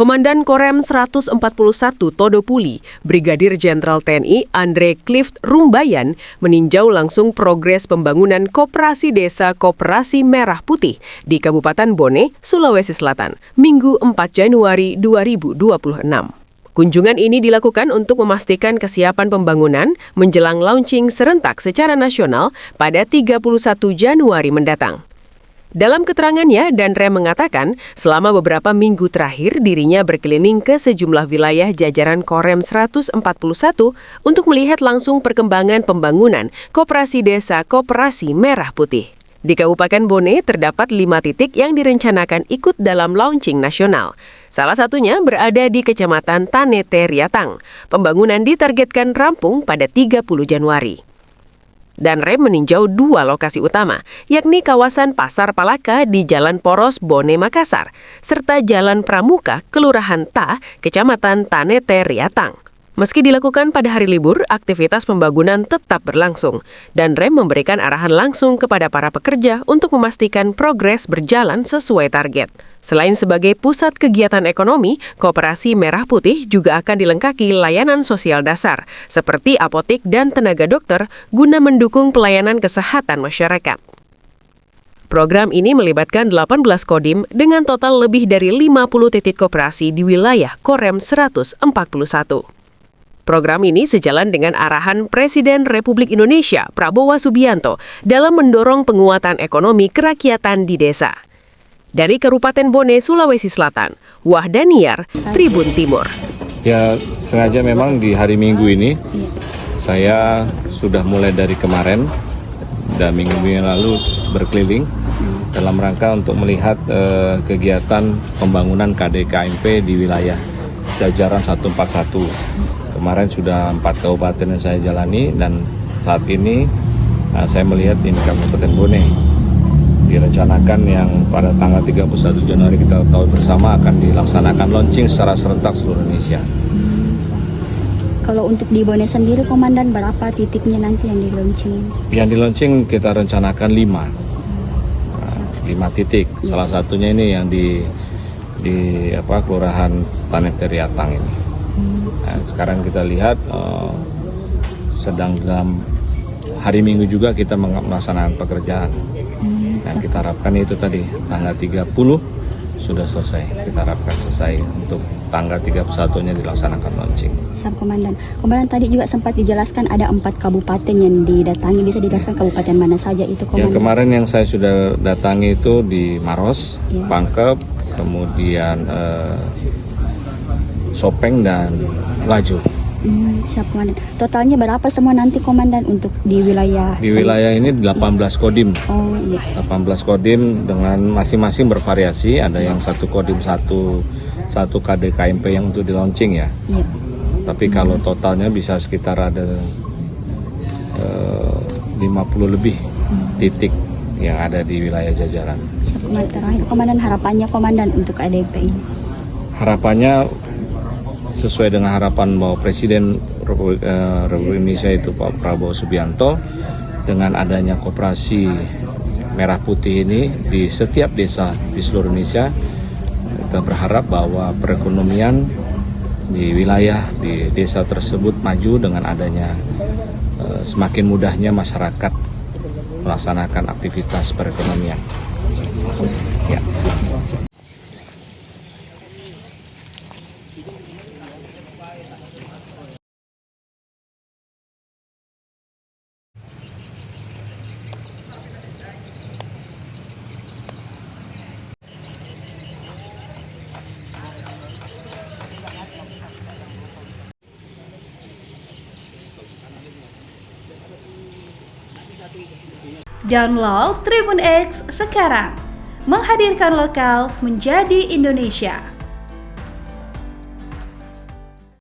Komandan Korem 141 Todopuli, Brigadir Jenderal TNI Andre Clift Rumbayan meninjau langsung progres pembangunan Koperasi Desa Koperasi Merah Putih di Kabupaten Bone, Sulawesi Selatan, Minggu 4 Januari 2026. Kunjungan ini dilakukan untuk memastikan kesiapan pembangunan menjelang launching serentak secara nasional pada 31 Januari mendatang. Dalam keterangannya, Dandre mengatakan selama beberapa minggu terakhir dirinya berkeliling ke sejumlah wilayah jajaran Korem 141 untuk melihat langsung perkembangan pembangunan Koperasi Desa Koperasi Merah Putih. Di Kabupaten Bone terdapat 5 titik yang direncanakan ikut dalam launching nasional. Salah satunya berada di Kecamatan Tanete Riatang. Pembangunan ditargetkan rampung pada 30 Januari. Dandre meninjau 2 lokasi utama, yakni kawasan Pasar Palaka di Jalan Poros Bone Makassar, serta Jalan Pramuka, Kelurahan Ta, Kecamatan Tanete Riatang. Meski dilakukan pada hari libur, aktivitas pembangunan tetap berlangsung. Dandre memberikan arahan langsung kepada para pekerja untuk memastikan progres berjalan sesuai target. Selain sebagai pusat kegiatan ekonomi, Koperasi Merah Putih juga akan dilengkapi layanan sosial dasar, seperti apotik dan tenaga dokter, guna mendukung pelayanan kesehatan masyarakat. Program ini melibatkan 18 kodim dengan total lebih dari 50 titik koperasi di wilayah Korem 141. Program ini sejalan dengan arahan Presiden Republik Indonesia Prabowo Subianto dalam mendorong penguatan ekonomi kerakyatan di desa. Dari Kabupaten Bone, Sulawesi Selatan, Wahdaniar, Tribun Timur. Ya, sengaja memang di hari Minggu ini saya sudah mulai dari kemarin dan minggu yang lalu berkeliling dalam rangka untuk melihat kegiatan pembangunan KDKMP di wilayah jajaran 141. Kemarin sudah 4 kabupaten yang saya jalani dan saat ini saya melihat di Kabupaten Bone. Direncanakan yang pada tanggal 31 Januari kita tahu bersama akan dilaksanakan launching secara serentak seluruh Indonesia. Kalau untuk di Bone sendiri, Komandan, berapa titiknya nanti yang di-launching? Yang di-launching kita rencanakan 5 titik. Salah satunya ini yang di Kelurahan Tanete Riatang ini. Nah, sekarang kita lihat sedang dalam hari Minggu juga kita melaksanakan pekerjaan. Dan kita harapkan itu tadi tanggal 30 sudah selesai. Kita harapkan selesai untuk tanggal 31-nya dilaksanakan launching. Siap, Komandan. Komandan, tadi juga sempat dijelaskan ada 4 kabupaten yang didatangi. Bisa dijelaskan kabupaten mana saja itu, Komandan? Yang kemarin yang saya sudah datangi itu di Maros, Pangkep, kemudian Sopeng dan Wajo. Siap, Komandan. Totalnya berapa semua nanti, Komandan, untuk di wilayah? Di wilayah ini 18 kodim. Oh iya. 18 kodim dengan masing-masing bervariasi. Ada yang satu kodim satu KDKMP yang untuk di launching ya. Iya. Tapi kalau totalnya bisa sekitar ada 50 lebih titik yang ada di wilayah jajaran. Siap, Komandan. Terakhir, Komandan, harapannya, Komandan, untuk KDP ini? Harapannya sesuai dengan harapan bahwa Presiden Republik Indonesia itu Pak Prabowo Subianto, dengan adanya Koperasi Merah Putih ini di setiap desa di seluruh Indonesia, kita berharap bahwa perekonomian di wilayah di desa tersebut maju dengan adanya semakin mudahnya masyarakat melaksanakan aktivitas perekonomian. Ya. Download Tribun X sekarang, menghadirkan lokal menjadi Indonesia.